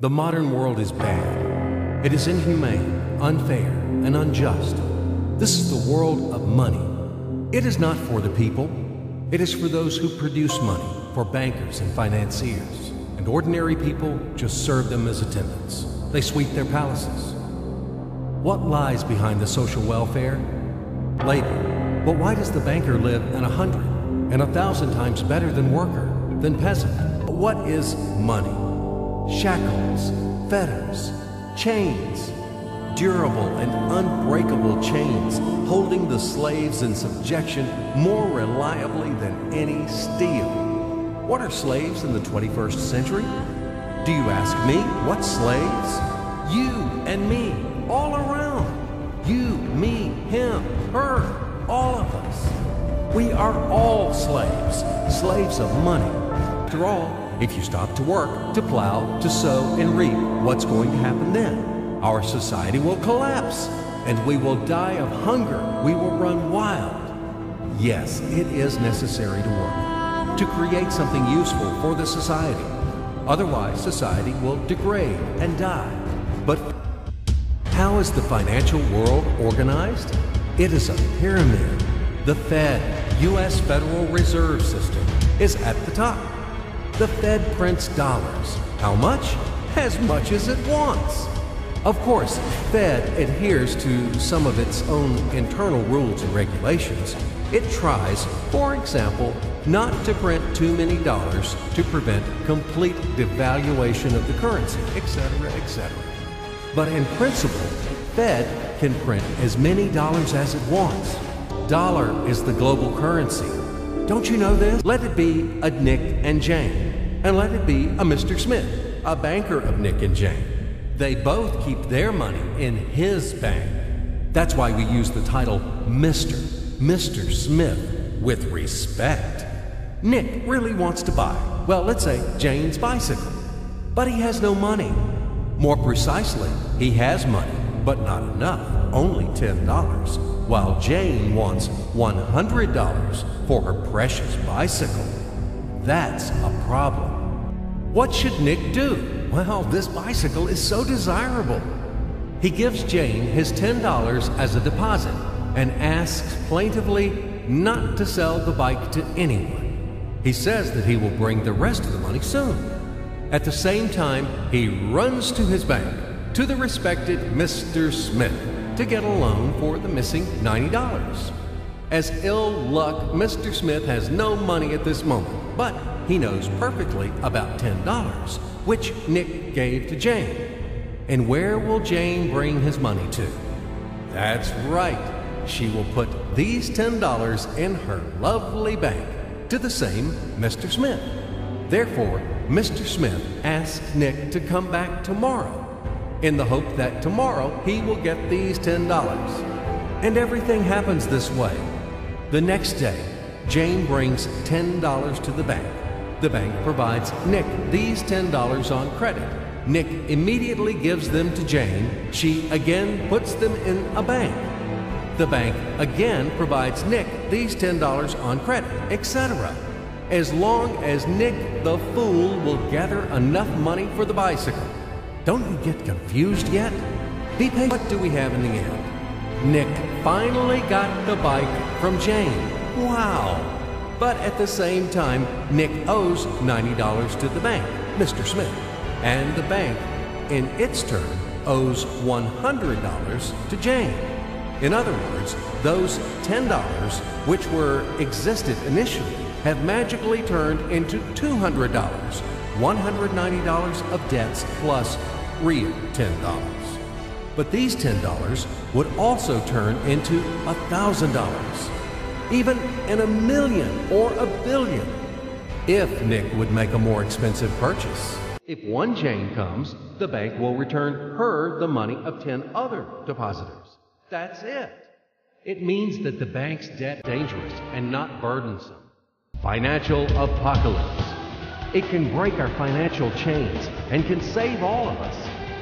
The modern world is bad. It is inhumane, unfair, and unjust. This is the world of money. It is not for the people. It is for those who produce money, for bankers and financiers. And ordinary people just serve them as attendants. They sweep their palaces. What lies behind the social welfare? Labor. But why does the banker live in 100 and 1,000 times better than worker, than peasant? What is money? Shackles, fetters, chains, durable and unbreakable chains holding the slaves in subjection more reliably than any steel. What are slaves in the 21st century? Do you ask me? What slaves? You and me, all around. You, me, him, her, all of us. We are all slaves, slaves of money. After all, if you stop to work, to plow, to sow, and reap, what's going to happen then? Our society will collapse, and we will die of hunger. We will run wild. Yes, it is necessary to work, to create something useful for the society. Otherwise, society will degrade and die. But how is the financial world organized? It is a pyramid. The Fed, U.S. Federal Reserve System, is at the top. The Fed prints dollars. How much? As much as it wants. Of course, Fed adheres to some of its own internal rules and regulations. It tries, for example, not to print too many dollars to prevent complete devaluation of the currency, etc., etc. But in principle, Fed can print as many dollars as it wants. Dollar is the global currency. Don't you know this? Let it be a Nick and Jane, and let it be a Mr. Smith, a banker of Nick and Jane. They both keep their money in his bank. That's why we use the title Mr. Smith with respect. Nick really wants to buy, well, let's say Jane's bicycle, but he has no money. More precisely, he has money, but not enough, only $10, while Jane wants $100 for her precious bicycle. That's a problem. What should Nick do? Well, this bicycle is so desirable. He gives Jane his $10 as a deposit and asks plaintively not to sell the bike to anyone. He says that he will bring the rest of the money soon. At the same time, he runs to his bank, to the respected Mr. Smith, to get a loan for the missing $90. As ill luck, Mr. Smith has no money at this moment, but he knows perfectly about $10, which Nick gave to Jane. And where will Jane bring his money to? That's right. She will put these $10 in her lovely bank to the same Mr. Smith. Therefore, Mr. Smith asks Nick to come back tomorrow in the hope that tomorrow he will get these $10. And everything happens this way. The next day, Jane brings $10 to the bank. The bank provides Nick these $10 on credit. Nick immediately gives them to Jane. She again puts them in a bank. The bank again provides Nick these $10 on credit, etc. As long as Nick the fool will gather enough money for the bicycle. Don't you get confused yet? Be patient. What do we have in the end? Nick finally got the bike from Jane. Wow! But at the same time, Nick owes $90 to the bank, Mr. Smith. And the bank, in its turn, owes $100 to Jane. In other words, those $10, which existed initially, have magically turned into $200, $190 of debts plus real $10. But these $10 would also turn into $1,000, even in a million or a billion, if Nick would make a more expensive purchase. If one Jane comes, the bank will return her the money of 10 other depositors. That's it. It means that the bank's debt is dangerous and not burdensome. Financial apocalypse. It can break our financial chains and can save all of us.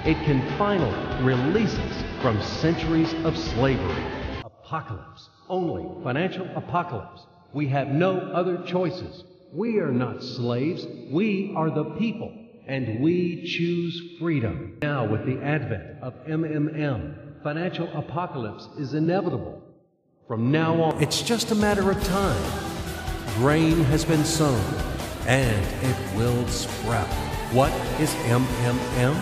It can finally release us from centuries of slavery. Apocalypse. Only financial apocalypse. We have no other choices. We are not slaves. We are the people. and we choose freedom. Now, with the advent of MMM, financial apocalypse is inevitable. From now on, it's just a matter of time. Grain has been sown, and it will sprout. What is MMM?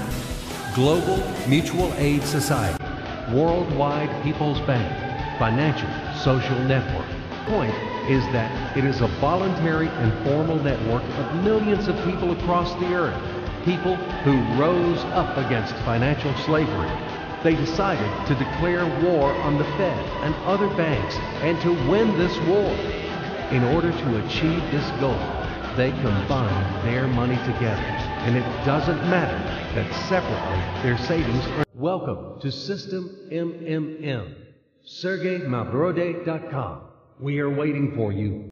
Global Mutual Aid Society, Worldwide People's Bank, Financial Social Network. The point is that it is a voluntary and formal network of millions of people across the earth, people who rose up against financial slavery. They decided to declare war on the Fed and other banks and to win this war. In order to achieve this goal, they combine their money together, and it doesn't matter that separately their savings are. Welcome to System MMM. SergeyMavrode.com. We are waiting for you.